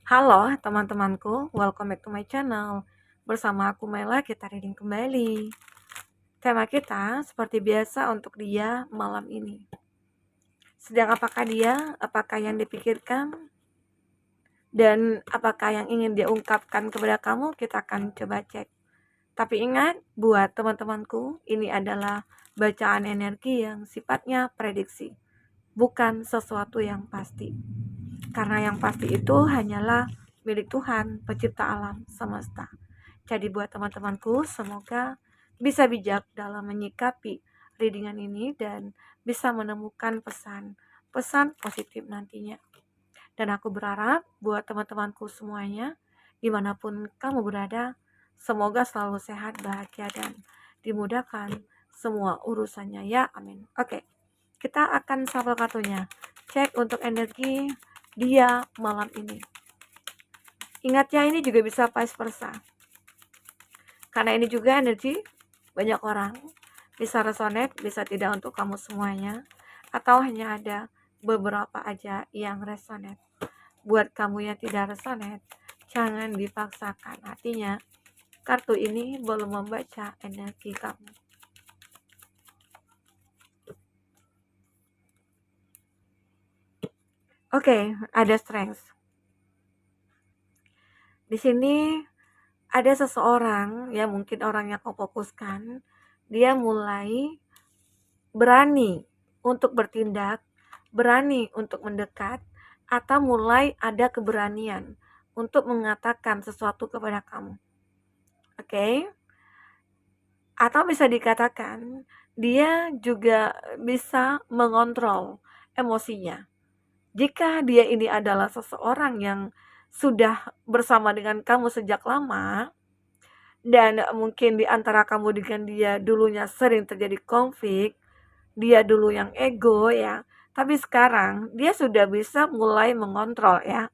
Halo teman-temanku, welcome back to my channel. Bersama aku Mela, kita reading kembali. Tema kita seperti biasa untuk dia malam ini. Sedang apakah dia? Apakah yang dipikirkan? Dan apakah yang ingin dia ungkapkan kepada kamu? Kita akan coba cek. Tapi ingat, buat teman-temanku, ini adalah bacaan energi yang sifatnya prediksi, bukan sesuatu yang pasti. Karena yang pasti itu hanyalah milik Tuhan, pencipta alam semesta. Jadi buat teman-temanku, semoga bisa bijak dalam menyikapi readingan ini dan bisa menemukan pesan positif nantinya. Dan aku berharap buat teman-temanku semuanya, dimanapun kamu berada, semoga selalu sehat, bahagia, dan dimudahkan semua urusannya ya, amin. Oke, kita akan sampel kartunya. Cek untuk energi dia malam ini. Ingat ya, ini juga bisa vice versa. Karena ini juga energi banyak orang. Bisa resonate, bisa tidak untuk kamu semuanya. Atau hanya ada beberapa aja yang resonate. Buat kamu yang tidak resonate, jangan dipaksakan. Artinya, kartu ini belum membaca energi kamu. Oke, ada strength. Di sini ada seseorang, ya mungkin orang yang kau fokuskan, dia mulai berani untuk bertindak, berani untuk mendekat, atau mulai ada keberanian untuk mengatakan sesuatu kepada kamu. Oke? Atau bisa dikatakan dia juga bisa mengontrol emosinya. Jika dia ini adalah seseorang yang sudah bersama dengan kamu sejak lama, dan mungkin di antara kamu dengan dia dulunya sering terjadi konflik, dia dulu yang ego ya, tapi sekarang dia sudah bisa mulai mengontrol ya,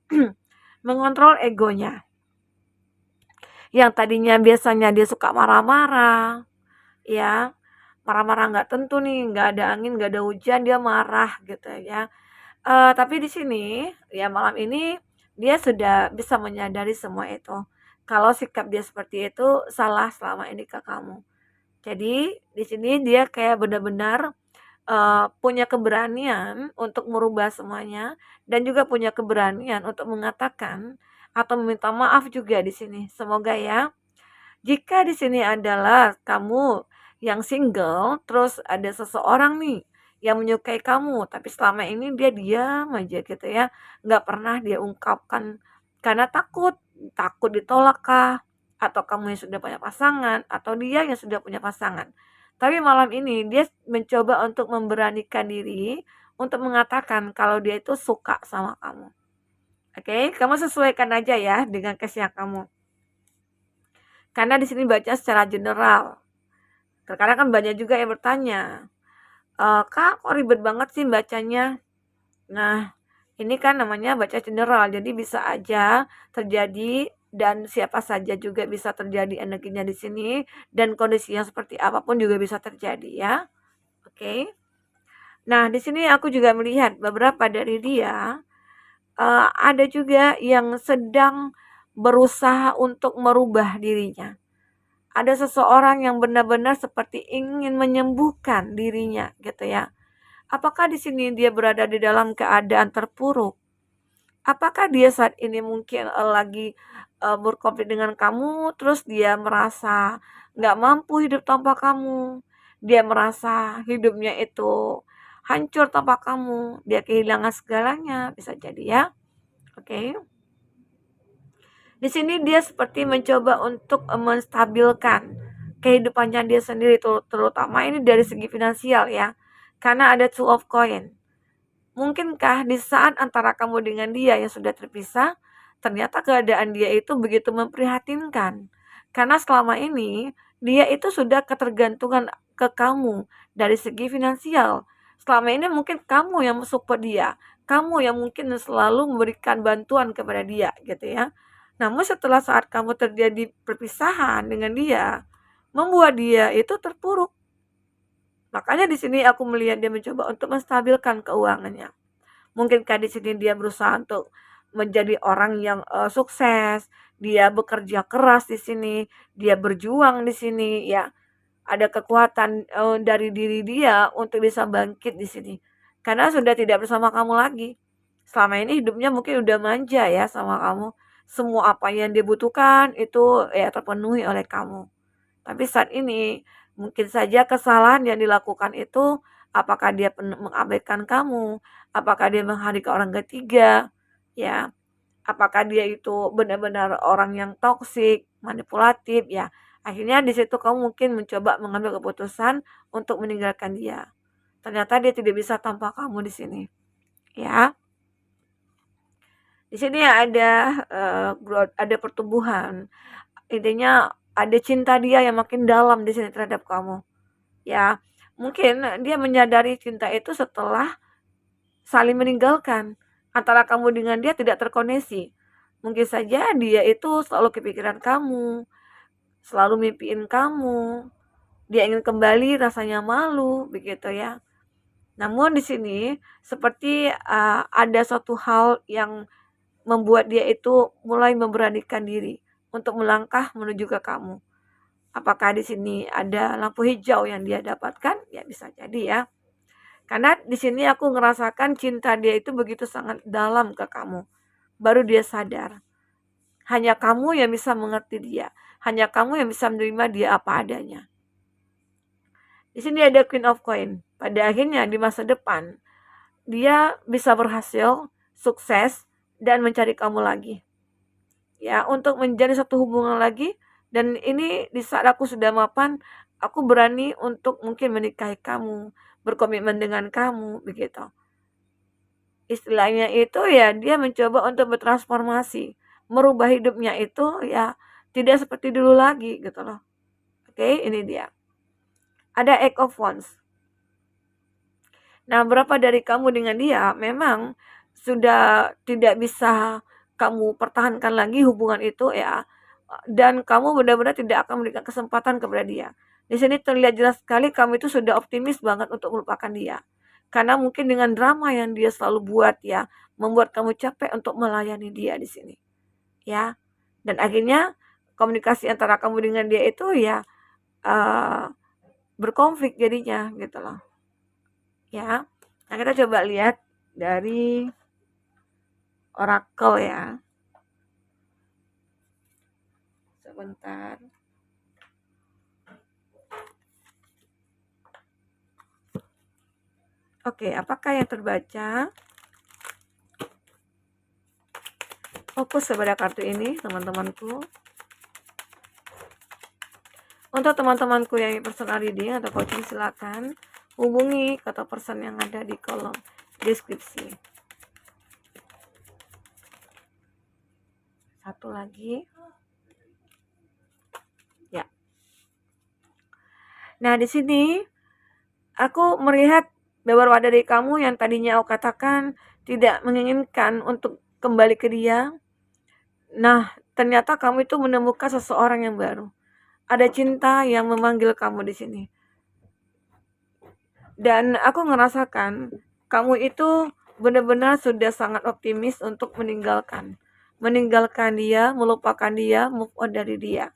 mengontrol egonya. Yang tadinya biasanya dia suka marah-marah, ya, marah-marah nggak tentu nih, nggak ada angin, nggak ada hujan, dia marah gitu ya. Tapi di sini, ya malam ini dia sudah bisa menyadari semua itu. Kalau sikap dia seperti itu salah selama ini ke kamu. Jadi di sini dia kayak benar-benar punya keberanian untuk merubah semuanya dan juga punya keberanian untuk mengatakan atau meminta maaf juga di sini. Semoga ya. Jika di sini adalah kamu yang single, terus ada seseorang nih yang menyukai kamu, tapi selama ini dia diam aja gitu ya, nggak pernah dia ungkapkan karena takut, takut ditolak kah? Atau kamu yang sudah punya pasangan, atau dia yang sudah punya pasangan. Tapi malam ini dia mencoba untuk memberanikan diri untuk mengatakan kalau dia itu suka sama kamu. Oke, kamu sesuaikan aja ya dengan case kamu. Karena di sini baca secara general. Terkadang kan banyak juga yang bertanya, Kak kok ribet banget sih bacanya? Nah, ini kan namanya baca general, jadi bisa aja terjadi dan siapa saja juga bisa terjadi energinya di sini dan kondisi yang seperti apapun juga bisa terjadi ya. Oke. Nah, di sini aku juga melihat beberapa dari dia ada juga yang sedang berusaha untuk merubah dirinya. Ada seseorang yang benar-benar seperti ingin menyembuhkan dirinya gitu ya. Apakah di sini dia berada di dalam keadaan terpuruk? Apakah dia saat ini mungkin lagi berkonflik dengan kamu, terus dia merasa nggak mampu hidup tanpa kamu. Dia merasa hidupnya itu hancur tanpa kamu. Dia kehilangan segalanya, bisa jadi ya. Oke. Di sini dia seperti mencoba untuk menstabilkan kehidupannya dia sendiri, terutama ini dari segi finansial ya. Karena ada two of coin. Mungkinkah di saat antara kamu dengan dia yang sudah terpisah, ternyata keadaan dia itu begitu memprihatinkan. Karena selama ini dia itu sudah ketergantungan ke kamu dari segi finansial. Selama ini mungkin kamu yang mensupport dia, kamu yang mungkin selalu memberikan bantuan kepada dia gitu ya. Namun setelah saat kamu terjadi perpisahan dengan dia, membuat dia itu terpuruk. Makanya di sini aku melihat dia mencoba untuk menstabilkan keuangannya. Mungkinkah di sini dia berusaha untuk menjadi orang yang sukses, dia bekerja keras di sini, dia berjuang di sini ya. Ada kekuatan dari diri dia untuk bisa bangkit di sini. Karena sudah tidak bersama kamu lagi. Selama ini hidupnya mungkin udah manja ya sama kamu. Semua apa yang dia butuhkan itu ya terpenuhi oleh kamu. Tapi saat ini mungkin saja kesalahan yang dilakukan itu apakah dia mengabaikan kamu, apakah dia menghadirkan orang ketiga, ya, apakah dia itu benar-benar orang yang toksik, manipulatif, ya. Akhirnya di situ kamu mungkin mencoba mengambil keputusan untuk meninggalkan dia. Ternyata dia tidak bisa tanpa kamu di sini, ya. Di sini ada growth, ada pertumbuhan. Intinya ada cinta dia yang makin dalam di sini terhadap kamu. Ya, mungkin dia menyadari cinta itu setelah saling meninggalkan. Antara kamu dengan dia tidak terkoneksi. Mungkin saja dia itu selalu kepikiran kamu, selalu mimpiin kamu. Dia ingin kembali rasanya malu, begitu ya. Namun di sini seperti ada suatu hal yang membuat dia itu mulai memberanikan diri untuk melangkah menuju ke kamu. Apakah di sini ada lampu hijau yang dia dapatkan? Ya bisa jadi ya. Karena di sini aku ngerasakan cinta dia itu begitu sangat dalam ke kamu. Baru dia sadar. Hanya kamu yang bisa mengerti dia. Hanya kamu yang bisa menerima dia apa adanya. Di sini ada Queen of Coin. Pada akhirnya di masa depan, dia bisa berhasil, sukses, dan mencari kamu lagi. Ya, untuk menjadi satu hubungan lagi. Dan ini di saat aku sudah mapan, aku berani untuk mungkin menikahi kamu, berkomitmen dengan kamu, begitu. Istilahnya itu ya dia mencoba untuk bertransformasi, merubah hidupnya itu ya tidak seperti dulu lagi gitu loh. Oke, ini dia. Ada Eight of Wands. Nah, berapa dari kamu dengan dia memang sudah tidak bisa kamu pertahankan lagi hubungan itu ya, dan kamu benar-benar tidak akan memberikan kesempatan kepada dia. Di sini terlihat jelas sekali kamu itu sudah optimis banget untuk melupakan dia. Karena mungkin dengan drama yang dia selalu buat ya, membuat kamu capek untuk melayani dia di sini. Ya. Dan akhirnya komunikasi antara kamu dengan dia itu ya berkonflik jadinya gitu loh. Ya. Nah, kita coba lihat dari oracle ya. Sebentar. Oke, apakah yang terbaca? Fokus kepada kartu ini, teman-temanku. Untuk teman-temanku yang personal reading atau coaching, silakan hubungi kata person yang ada di kolom deskripsi. Satu lagi. Ya. Nah, di sini aku melihat beberapa dari kamu yang tadinya aku katakan tidak menginginkan untuk kembali ke dia. Nah, ternyata kamu itu menemukan seseorang yang baru. Ada cinta yang memanggil kamu di sini. Dan aku ngerasakan kamu itu benar-benar sudah sangat optimis untuk meninggalkan dia, melupakan dia, move on dari dia.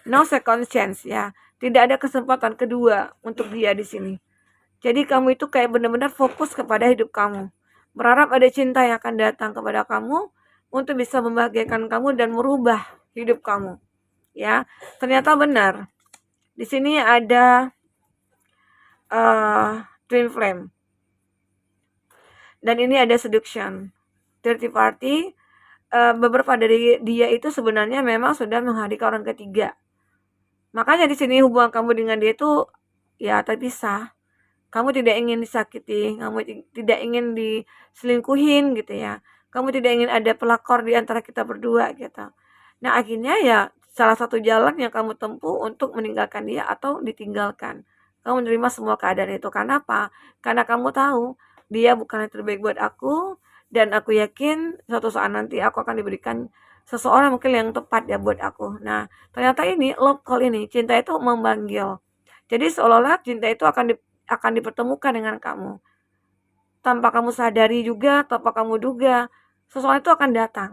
No second chance ya. Tidak ada kesempatan kedua untuk dia di sini. Jadi kamu itu kayak benar-benar fokus kepada hidup kamu. Berharap ada cinta yang akan datang kepada kamu untuk bisa membahagiakan kamu dan merubah hidup kamu. Ya, ternyata benar. Di sini ada twin flame. Dan ini ada seduction. Third party, beberapa dari dia itu sebenarnya memang sudah menghadirkan orang ketiga. Makanya di sini hubungan kamu dengan dia itu ya terpisah. Kamu tidak ingin disakiti, kamu tidak ingin diselingkuhin gitu ya. Kamu tidak ingin ada pelakor di antara kita berdua gitu. Nah, akhirnya ya salah satu jalan yang kamu tempuh untuk meninggalkan dia atau ditinggalkan. Kamu menerima semua keadaan itu. Karena apa? Karena kamu tahu dia bukan yang terbaik buat aku, dan aku yakin suatu saat nanti aku akan diberikan seseorang mungkin yang tepat ya buat aku. Nah, ternyata ini love call ini, cinta itu memanggil. Jadi seolah-olah cinta itu akan dipertemukan dengan kamu. Tanpa kamu sadari juga, tanpa kamu duga, seseorang itu akan datang.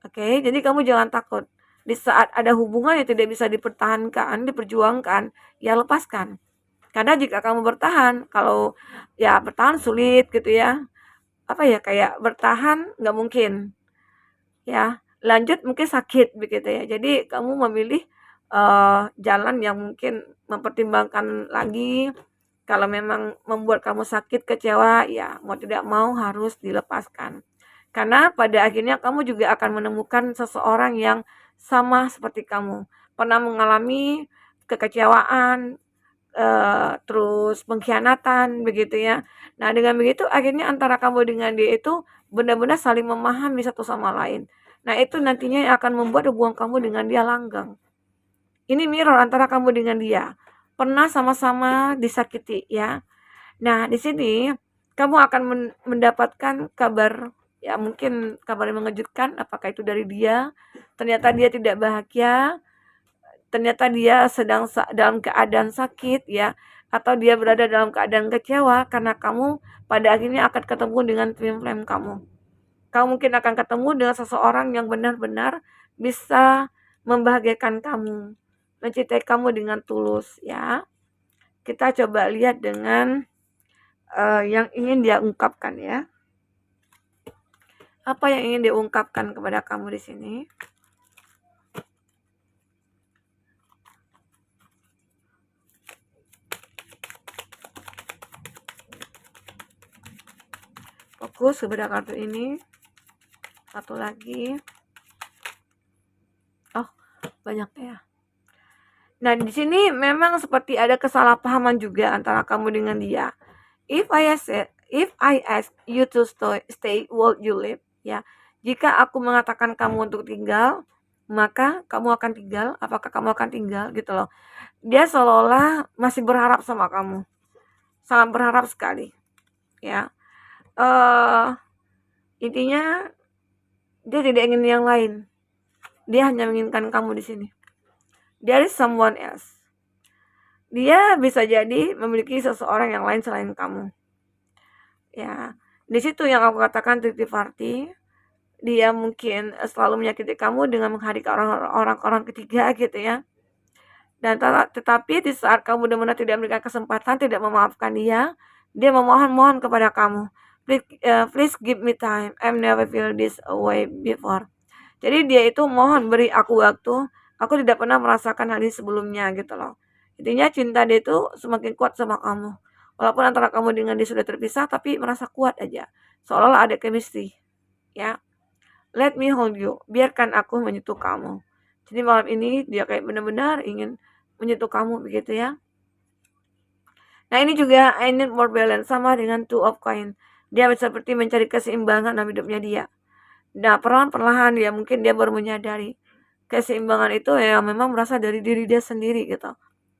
Oke, jadi kamu jangan takut. Di saat ada hubungan yang tidak bisa dipertahankan, diperjuangkan, ya lepaskan. Karena jika kamu bertahan, kalau ya bertahan sulit gitu ya. Apa ya, kayak bertahan nggak mungkin. Ya, lanjut mungkin sakit begitu ya. Jadi kamu memilih jalan yang mungkin mempertimbangkan lagi. Kalau memang membuat kamu sakit, kecewa, ya mau tidak mau harus dilepaskan. Karena pada akhirnya kamu juga akan menemukan seseorang yang sama seperti kamu. Pernah mengalami kekecewaan, terus pengkhianatan begitu ya. Nah, dengan begitu akhirnya antara kamu dengan dia itu benar-benar saling memahami satu sama lain. Nah, itu nantinya yang akan membuat hubungan kamu dengan dia langgeng. Ini mirror antara kamu dengan dia. Pernah sama-sama disakiti ya. Nah, di sini kamu akan mendapatkan kabar, ya mungkin kabar yang mengejutkan, apakah itu dari dia, ternyata dia tidak bahagia, ternyata dia sedang dalam keadaan sakit ya, atau dia berada dalam keadaan kecewa karena kamu pada akhirnya akan ketemu dengan twin flame kamu. Kamu mungkin akan ketemu dengan seseorang yang benar-benar bisa membahagiakan kamu, mencintai kamu dengan tulus ya. Kita coba lihat dengan yang ingin dia ungkapkan ya. Apa yang ingin diungkapkan kepada kamu di sini? Fokus kepada kartu ini. Satu lagi. Oh, banyak ya. Nah, di sini memang seperti ada kesalahpahaman juga antara kamu dengan dia. If I ask you to stay, will you live? Ya, jika aku mengatakan kamu untuk tinggal, maka kamu akan tinggal. Apakah kamu akan tinggal gitu loh? Dia seolah-olah masih berharap sama kamu, sangat berharap sekali. Ya, intinya dia tidak ingin yang lain. Dia hanya menginginkan kamu di sini. There is someone else. Dia bisa jadi memiliki seseorang yang lain selain kamu. Ya, di situ yang aku katakan tricky party. Dia mungkin selalu menyakiti kamu dengan menghadirkan orang ketiga gitu ya. Dan tetapi di saat kamu benar-benar tidak memberikan kesempatan, tidak memaafkan dia memohon-mohon kepada kamu. Please give me time. I've never feel this way before. Jadi dia itu mohon beri aku waktu. Aku tidak pernah merasakan hal ini sebelumnya gitu loh. Intinya cinta dia itu semakin kuat sama kamu. Walaupun antara kamu dengan dia sudah terpisah, tapi merasa kuat aja. Seolah-olah ada chemistry. Ya. Let me hold you. Biarkan aku menyentuh kamu. Jadi malam ini dia kayak benar-benar ingin menyentuh kamu begitu ya. Nah, ini juga I need more balance sama dengan two of coin. Dia seperti mencari keseimbangan dalam hidupnya dia. Nah, perlahan-perlahan ya mungkin dia baru menyadari keseimbangan itu ya memang berasal dari diri dia sendiri gitu.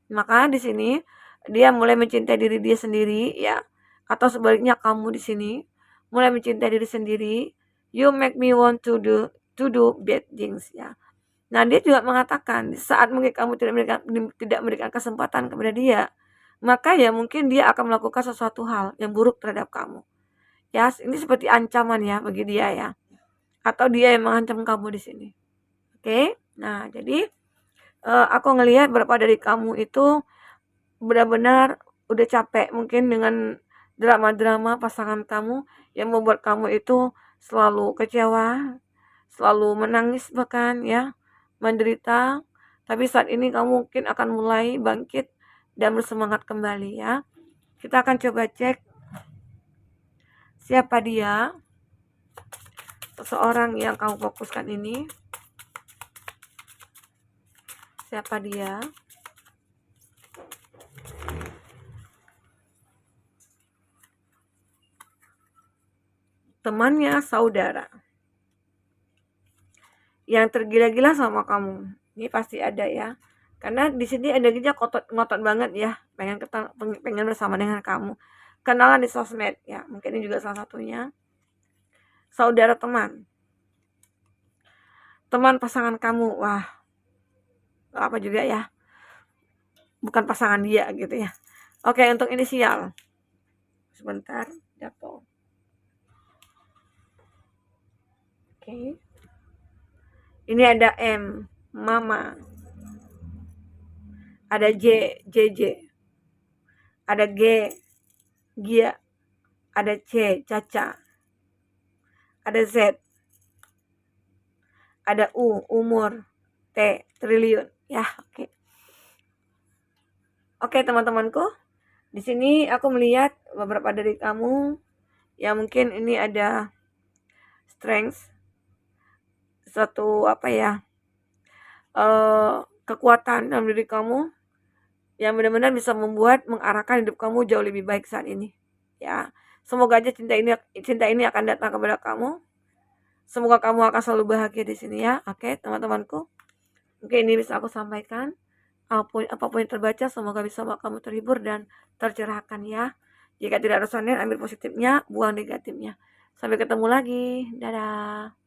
Maka di sini dia mulai mencintai diri dia sendiri ya, atau sebaliknya kamu di sini mulai mencintai diri sendiri. You make me want to do bad things ya. Nah, dia juga mengatakan saat mungkin kamu tidak memberikan kesempatan kepada dia, maka ya mungkin dia akan melakukan sesuatu hal yang buruk terhadap kamu. Ya, ini seperti ancaman ya bagi dia ya. Atau dia yang mengancam kamu di sini. Oke. Nah, jadi aku ngelihat beberapa dari kamu itu benar-benar udah capek mungkin dengan drama-drama pasangan kamu yang membuat kamu itu selalu kecewa, selalu menangis bahkan ya, menderita. Tapi saat ini kamu mungkin akan mulai bangkit dan bersemangat kembali ya. Kita akan coba cek siapa dia, seseorang yang kamu fokuskan ini. Siapa dia? Temannya, saudara. Yang tergila-gila sama kamu. Ini pasti ada ya. Karena di sini energinya ngotot banget ya, pengen bersama dengan kamu. Kenalan di sosmed ya, mungkin ini juga salah satunya. Saudara teman. Teman pasangan kamu. Wah, apa juga ya. Bukan pasangan dia gitu ya. Oke, untuk inisial. Sebentar, jatuh. Oke. Ini ada M, mama. Ada J, JJ. Ada G, Gia. Ada C, Caca. Ada Z. Ada U, umur. T, triliun. Ya, oke. Oke, teman-temanku. Di sini aku melihat beberapa dari kamu yang mungkin ini ada strength, suatu kekuatan dalam diri kamu yang benar-benar bisa mengarahkan hidup kamu jauh lebih baik saat ini. Ya, semoga aja cinta ini akan datang kepada kamu. Semoga kamu akan selalu bahagia di sini ya. Oke, teman-temanku. Mungkin ini bisa aku sampaikan. Apapun yang terbaca, semoga bisa membuat kamu terhibur dan tercerahkan ya. Jika tidak resonate, ambil positifnya, buang negatifnya. Sampai ketemu lagi. Dadah.